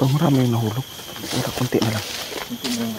Pero marami yung nahulog. Pero kunti na lang. Kunti na lang.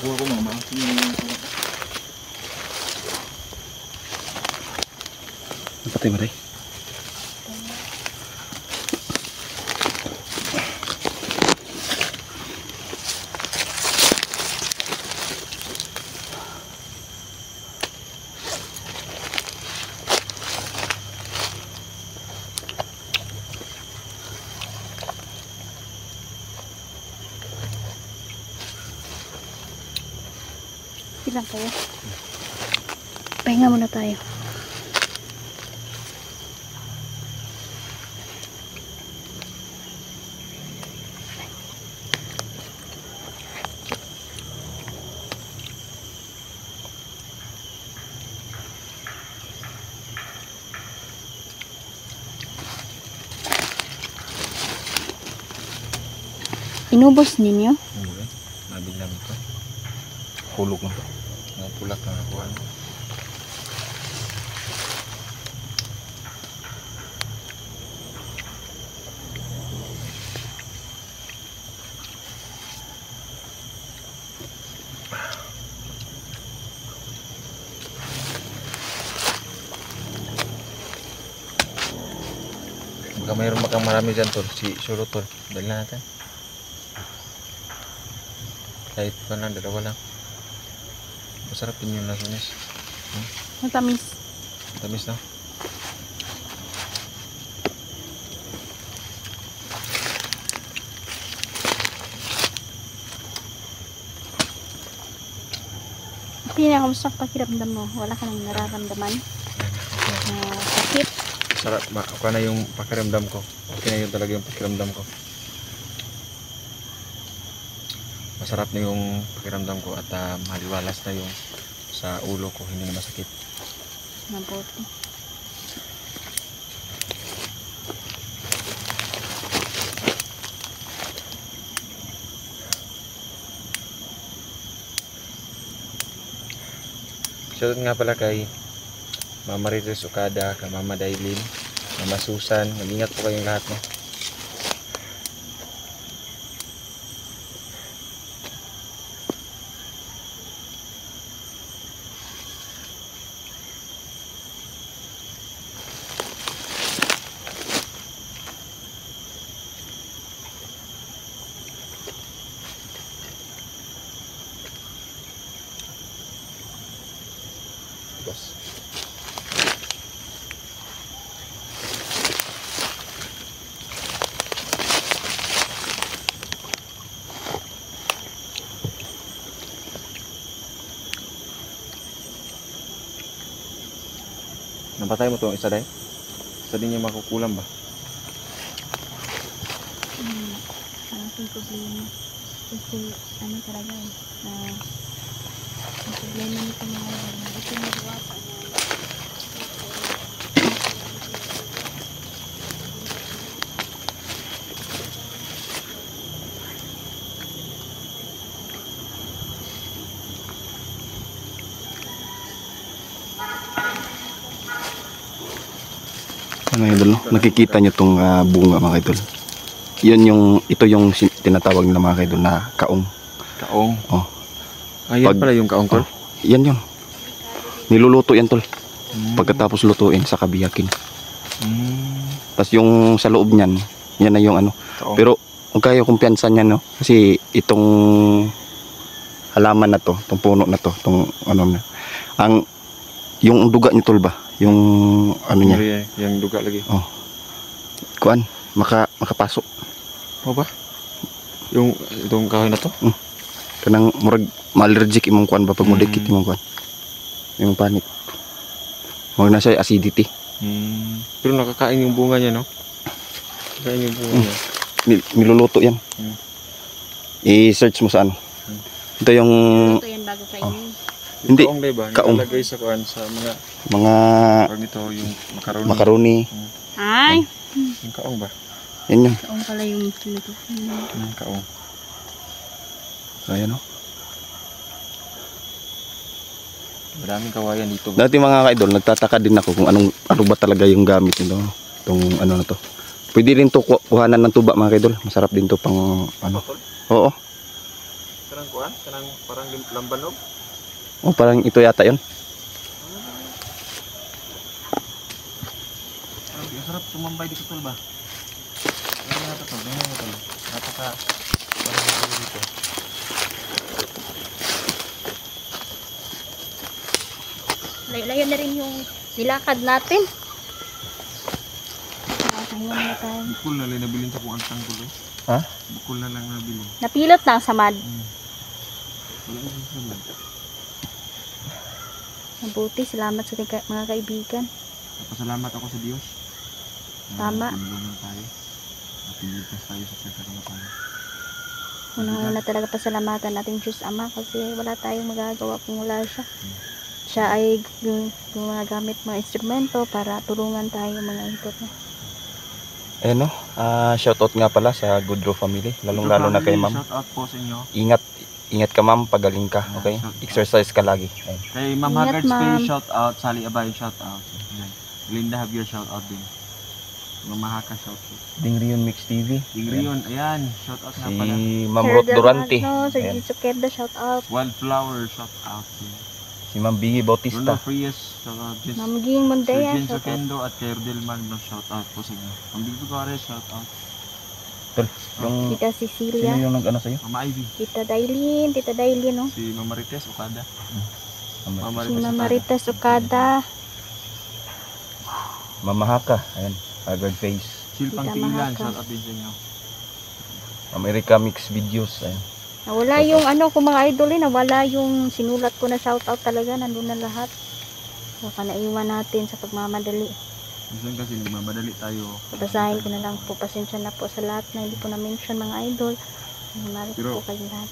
Buha ko mga maasin yung Napatay mo rin. Ilan tayo? Pahinga muna tayo. Inubos ninyo? Hindi. Nabiglam ito. Hulog lang. Mga pulak na nakuha. Baka mayroon makang marami dyan tol. Si Suro tol. Dali na natin. Kahit pa lang, dalawa lang. Masarap din yung lasunis. Matamis. Tamis na. Hindi na kamusta ang pakiramdam mo? Wala ka nang nararamdaman? Sakit? Sarap. Ako na yung pakiramdam ko. Okay na yun talaga yung pakiramdam ko. Masarap na yung pakiramdam ko at maliwalas na yung sa ulo ko, hindi na masakit. Mabuti. Shoutout nga pala kay Mama Rites Okada, kay Mama Dailin, Mama Susan. Mag-ingat po kayong lahat, no? Boss. Napatay mo itong isa day? Sa din niya makukulam ba? Ang aking problema. Kasi ano talaga ang problema nito mga idol. Ito magawa pa na. Mga idol, no? Nakikita nyo tong bunga mga idol. Ito yung tinatawag nila mga idol na kaong. Kaong? Oh. Ayan pala yung kaong tol? Yan yun. Niluluto yan tol. Pagkatapos lutuin sa kabiyakin. Tapos yung sa loob niyan, yan na yung ano. Kaong. Pero kung kayo kumpiyansa niyan, no? Kasi itong halaman na to, itong puno na to, itong ano na. Yung duga niyo tol ba? Yung ano niya. Yung duga lagi. Oh. Kuan, makapasok. O ba? Yung itong kahoy na to? Kanang murag ma-allergic imong kuan ba pag mo dikit imong kuan. Yung panik. Mo na siya acidity. Pero nakakain yung bunga niya, no? Nakakain yung bunga niya. Niluluto yan. I-search mo sa ano. Ito yung Ito yan bago kainin. Hindi, Kaong diba? kaong. Nakalagay sa kuan sa mga parang ito yung macaroni. macaroni. Ay! Yung kaong ba? Yan yun. Kaong pala yung sinuto. Kaong. So, ayan o. Maraming kawayan dito. Dati mga ka-idol, nagtataka din ako kung ano ba talaga yung gamit nito. Itong ano na to. Pwede rin to kuhanan ng tuba mga ka-idol. Masarap din to pang ano. Oo. Kanang kuan? Kanang parang lambanog? Oh, parang ito yata yun. Ang sarap tumambay dito tol ba? Ano nga ito tol? Ano nga tol? Napaka parang ito dito. Layo na rin yung nilakad natin. Pahinga muna tayo. Bukol na lang nabilin sa kung ang tanggol. Ha? Bukol na lang nabilin. Napilot lang sa mad. Wala na sa mad. Mabuti, salamat sa mga kaibigan. Pasalamat ako sa Diyos. Tama. Tulungan tayo. At iligtas tayo sa pagkakamatayan. Unang-una talaga pasalamatan natin Diyos Ama kasi wala tayong magagawa kung wala siya. Siya ay yung mga gamit mga instrumento para tulungan tayo mga higop na. Ayan o. Shoutout nga pala sa Goodrow family. Lalong-lalo na kay ma'am. Shout out po sa inyo. Ingat ka ma'am, pagaling ka. Okay? Exercise ka lagi. Ayan. Kay Ma'am Ingat, Haggard Space, ma'am. shout out. Sally Abay, shout out. Linda Javier, shout out din. Mama Haka, shout out. Dingrion Mix TV. Ingrion, ayan, shout out nga Si pala. Ma'am Ruth Durante. Sir Ayan. Jitsu Keda, shout out. Wildflower, shout out. Si Ma'am Bingi Ronald Bautista. Frias, shout out. Ma'am Ging Mondea, Sir Jenso shout out. Kendo at kay Rodel Magno, shout out po sa inyo. Ang Big Bugare, shout out. Tol, yung Tita sino Cecilia, yung nag-ano sa'yo? Mama Ivy, Tita Dailin, no? si Mama Rites Okada. Mama Si Rites Mama Okada. Ritas Okada, Mama Haka. Ayan. Haggard Face. Silpang Tita Tingilan, Mahaka. shout out din sa inyo. America Mix Videos. Ayan. nawala yung ano ko mga idol nawala yung sinulat ko na shout out talaga, nandun na lahat. Baka naiwan natin sa pagmamadali. Minsan kasi nagmamadali tayo. Basahin ko na lang po, pasensya na po sa lahat na hindi po na-mention mga idol. Narito Pero- po kayo lahat.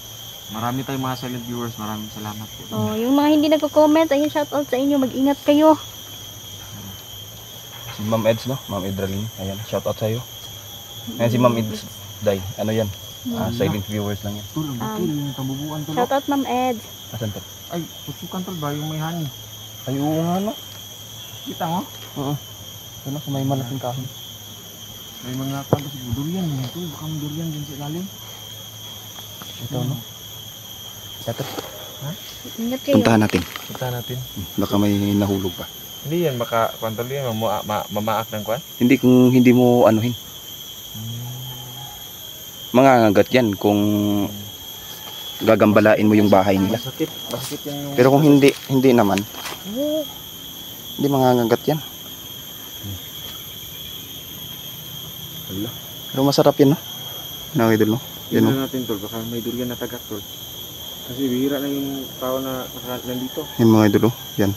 Marami tayong mga silent viewers, maraming salamat po. Oh, yung mga hindi nagko-comment, ayun shout out sa inyo, mag-ingat kayo. Si Ma'am Eds, no? Ma'am Edralyn. Ayan. Shoutout sa'yo. Ayan si Ma'am Eds. Day. Ano yan? Silent viewers lang yan. Tulong, yung kabubuan tulong. Shout out Ma'am Ed. Asan to? Ay, pusukan tol ba yung may honey? Ay, oo nga, no? Kita mo? Oo. Ano, sa may malaking kahoy. May mga kanta siguro durian mo ito. Baka may durian din sa ilalim. Ito, no? Ito. Ingat kayo. Puntahan natin. Punta natin. Baka may nahulog pa. Hindi yan, maka, kwantol yan, mamaak ng kwan. Hindi kung hindi mo anuhin. Mangangagat yan kung gagambalain mo yung bahay nila. Basakit yan yung... Pero kung hindi naman, hindi mangangagat yan. Hala. Pero masarap yan, no? Ano, idol, no? Yan, no? Tignan natin tol, baka may durian na tagak tol. Kasi bihira na yung tao na nandito. Yan mga idol, oh. Yan.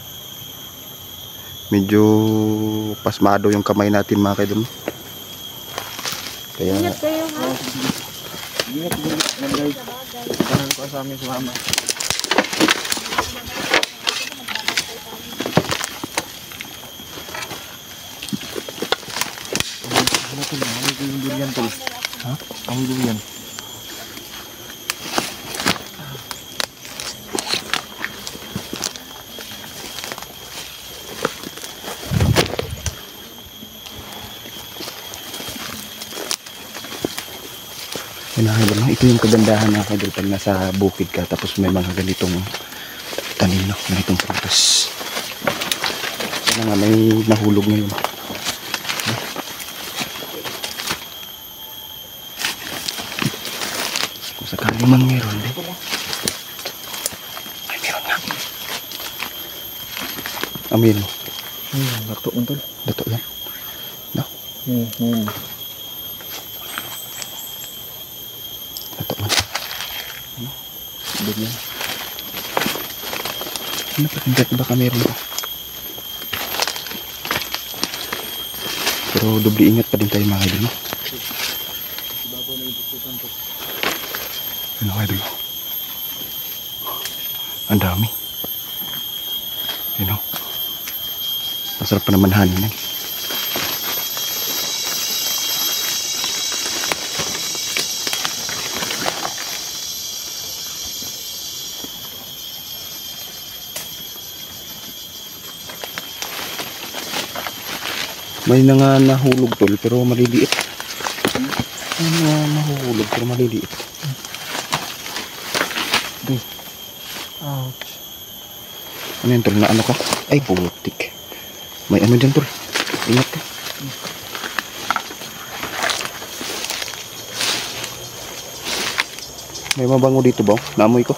Medyo pasmado yung kamay natin mga kaidol. Kaya Ingat kayo ha. Ingat guys. Tangan ko sa amin si mama. Ano to? Ano yung durian to? Ha? Ang durian. yun mga kaidol, no? Ito yung kagandahan mga kaidol pag nasa bukid ka tapos may mga ganitong tanim, no? Ganitong prutas. Sana nga may nahulog ngayon. Kung sakali mang meron, ay meron nga. Amin. Dato mo tol. Dato yan. No? Dato man. Durian. Ano pa? Hindi baka meron pa. Pero doble ingat pa din tayo mga idol, no? Ano mga idol? Ang dami. You know? Masarap pa naman hanin yan. May nga nahulog tol pero maliliit. May nga nahulog pero maliliit. Ouch. Ano yun tol? Na ano ka? Ay putik. May ano dyan tol. Ingat ka. May mabango dito ba? Naamoy ko.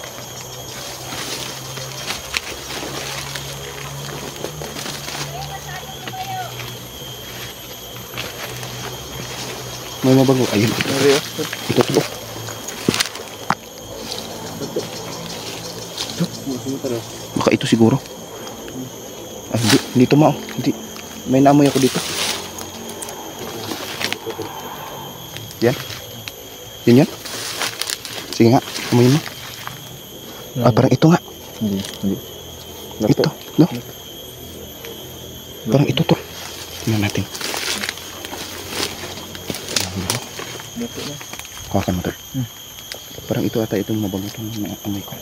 May mabango. Ayun. Ito to. Baka ito siguro. Ah, hindi. Hindi ito mao. Hindi. May naamoy ako dito. Yan. Yun yan. Sige nga. Amoy mo. Ah, parang ito nga. Hindi. Ito. No? Parang ito to. Tingnan natin. Hawakan mo to. Parang ito ata itong mabango itong amoy ko.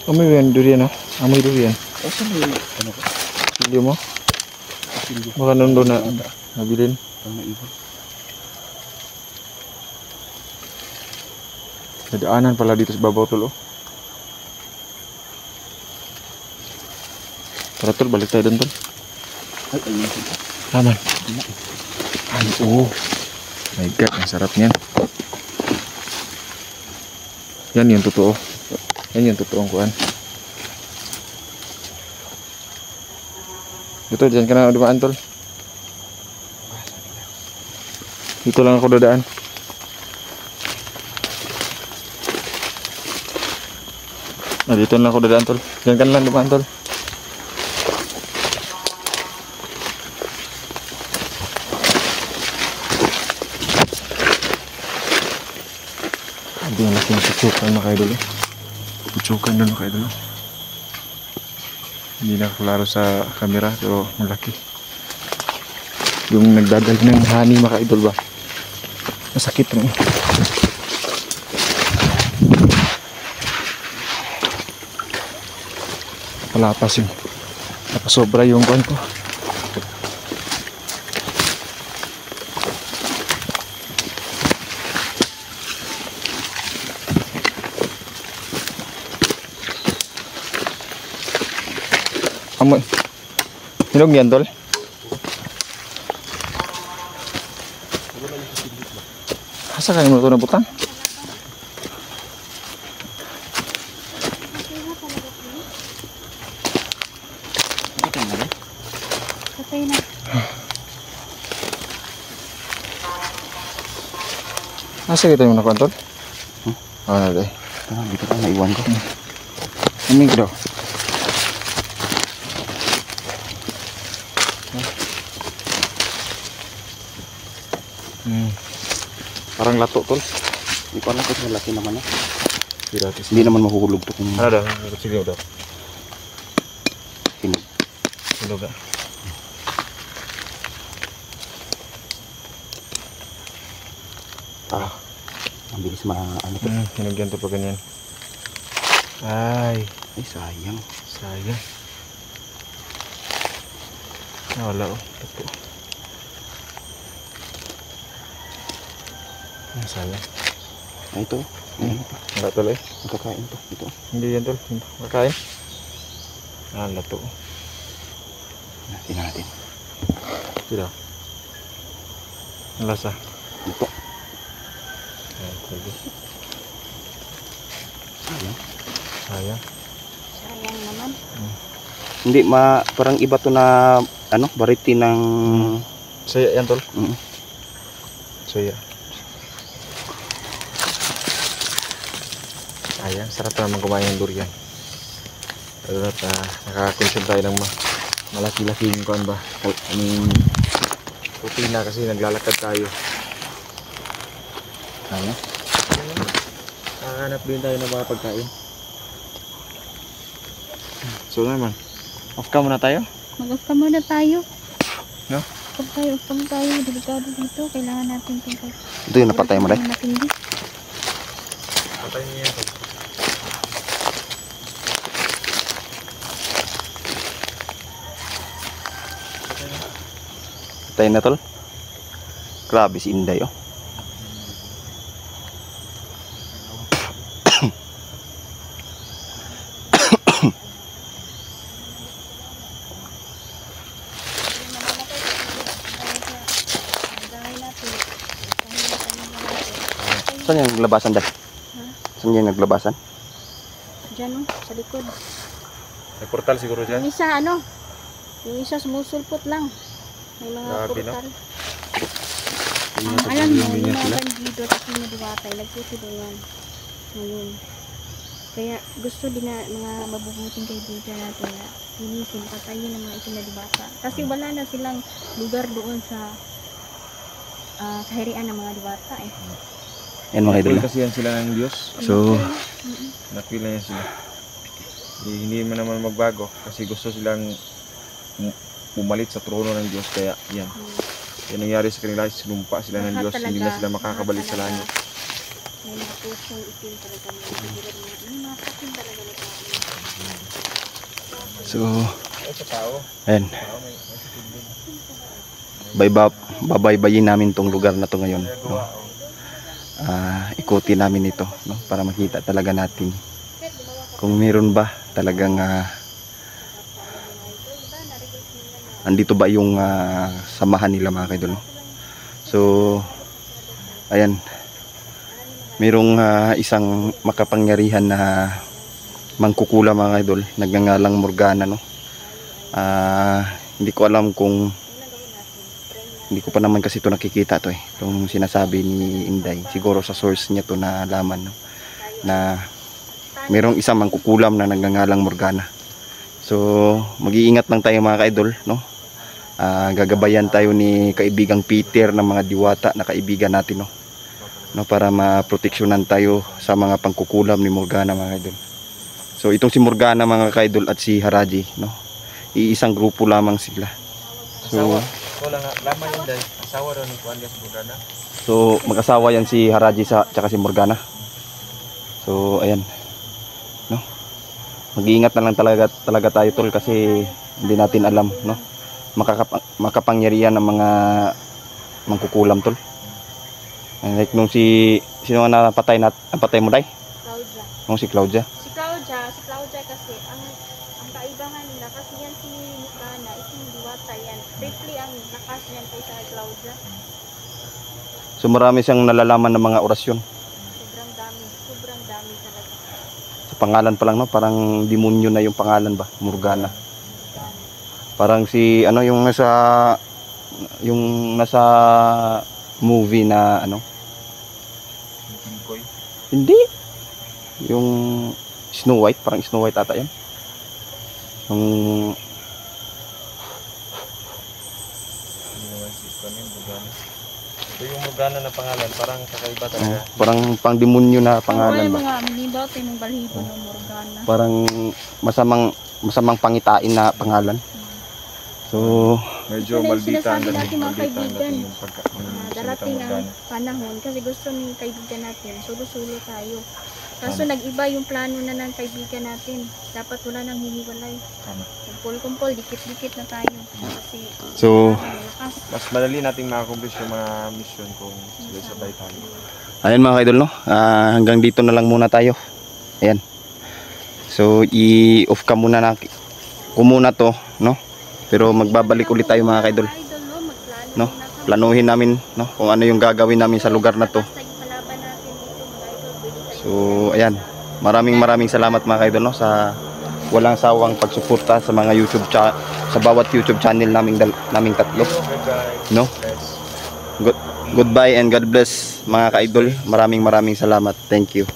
Amoy yan, durian ha? Amoy durian. Saan yung ano ko? Silyo mo? Baka nandun na nabilin. Parang naibon. Nadaanan pala dito sa babaw tol oh. Tara tol, balik tayo dun tol. Ay, ayun. Aman. Ay, oh. My God, ang sarap niyan. Yan yung totoo. Yan yung totoong kuan. Dito, dyan ka na dumaan tol. Dito lang ako dadaan. Dito lang ako dadaan tol. Dyan ka na lang dumaan tol. Hindi ang laking putsukan mga kaidol eh. Putsukan doon mga kaidol. Hindi na klaro sa camera pero malaki. Yung nagdadal ng honey mga kaidol ba. Masakit rin. Palapas yun. Napasobra yung kuwan ko. Amoy. Hinog yan, tol? Asa kayo mo ito nabutan? Patay na. Asa kita yung nakuha, tol? Ah, naday. Dito ka, naiwan ko. Aming daw. Parang lato tol. Hindi ko alam kung malaki naman na. Gratis. Hindi naman mahuhulog to kung Ano daw? Sige daw. hinog. Hinog ah. Ang bilis ano to. Hinog yan to pag ganyan. Ay, Ay, sayang. sayang. Wala oh. Tapo. Sayang. Ay, ito. Ayun pa. Wala tol eh. Magkakain to. Ito. Hindi yan tol. Makain. Lato. Tingnan natin. Sila. Ang lasa. Ito. Sige. Sayang. Sayang. Sayang naman. Hindi, parang iba to na, variety ng... Saya yan tol. Saya. Sayang. Sarap naman kumain ng durian. Pero nakaka-consume tayo ng malaki-laki yung kuan ba. Rutina kasi naglalakad tayo. Sayang. Nakahanap din tayo ng mga pagkain. So naman, off ka muna tayo. Mag-off ka muna tayo. No? Off tayo. Delikado dito. Kailangan natin itong Ito yung napatay mo rin. matindi. Patay niya yan. Patay na tol. Grabe si Inday, oh. Saan yung naglabasan dahil? Saan yung naglabasan? Diyan sa likod. May portal siguro dyan. Yung isa sumusulpot lang. May mga Grabe, no? portal. Alam mo, yung mga bandido at yung madiwatay, nagputi doon yan. Ngayon. Kaya gusto din na mga mabubuting kaibigan natin na linisin, patayin ng mga isinadibata. Kasi wala na silang lugar doon sa kahirian ng mga diwata eh. Yan mga idol. Kasi yan sila ng Diyos. So, Napil na yan sila. Hindi man naman magbago kasi gusto silang pumalit sa trono ng Diyos. Kaya yan. Yan nangyari sa kanila. Sinumpa sila ng Diyos. Hindi na sila makakabalik sa langit. May mga pusong itim talaga. May mga kating talaga na tao. so, Ay, sa tao. ayan. Babaybayin namin tong lugar na to ngayon. No? Ikutin namin ito, no? Para makita talaga natin kung meron ba talagang andito ba yung samahan nila mga kaidol, no? So ayan, merong isang makapangyarihan na mangkukula mga kaidol, nagngangalang Morgana, no? Hindi ko alam kung hindi ko pa naman kasi ito nakikita to eh. Itong sinasabi ni Inday. Siguro sa source niya to na laman, no? Na merong isang mangkukulam na nagngangalang Morgana. So, mag-iingat lang tayo mga ka-idol, no? Gagabayan tayo ni kaibigang Peter ng mga diwata na kaibigan natin, no? No, para maproteksyonan tayo sa mga pangkukulam ni Morgana mga ka-idol. So, itong si Morgana mga ka-idol at si Haraji, no? Iisang grupo lamang sila. So, Wala nga, laman yun dahil asawa daw ni Juan Diaz Morgana. So mag-asawa yan si Haraji tsaka si Morgana. So ayan, no? Mag-iingat na lang talaga tayo tol kasi hindi natin alam, no? Makapangyarihan ng mga mangkukulam tol. Like nung sino nga napatay mo dai? Claudia. Nung si Claudia. Si Claudia kasi ang kaibahan nila kasi yan si Morgana, itong diwata yan. Briefly ang lakas yan kaysa kay Claudia. So marami siyang nalalaman ng mga orasyon. Sobrang dami talaga. Sa pangalan pa lang, no? Parang demonyo na yung pangalan ba? Morgana. Parang si yung nasa movie na Tingkoy. Hindi. Yung Snow White, parang Snow White ata yan. Yung Hindi naman si Juan Morgana. So yung Morgana na pangalan, parang kakaiba talaga. Parang pang demonyo na pangalan Ang ba? mga minibaw tayo mong balhibo ng Morgana. Parang masamang pangitain na pangalan. So, Medyo Ito na yung maldita ang sinasabi dating, natin, mga maldita ang kaibigan. dating yung pagka, yung salita Darating ang Morgana. panahon kasi gusto ni kaibigan natin, sulo-sulo tayo. Kaso nag-iba yung plano na ng kaibigan natin. Dapat wala nang hiniwalay. Tama. Kumpol-kumpol, dikit-dikit na tayo. Kasi so malakas. Mas madali nating ma-accomplish yung mga mission kung sabay tayo. ayun mga kaidol, no? Hanggang dito na lang muna tayo. Ayan. So, i-off ka muna na ko muna to, no? Pero magbabalik ulit tayo mga kaidol, no? Planuhin namin, no? Kung ano yung gagawin namin sa lugar na to. So, ayan. Maraming salamat mga kaidol, no? Sa walang sawang pagsuporta sa mga sa bawat YouTube channel naming tatlo, Goodbye. no? Bless. Goodbye and God bless mga kaidol. Maraming salamat. Thank you.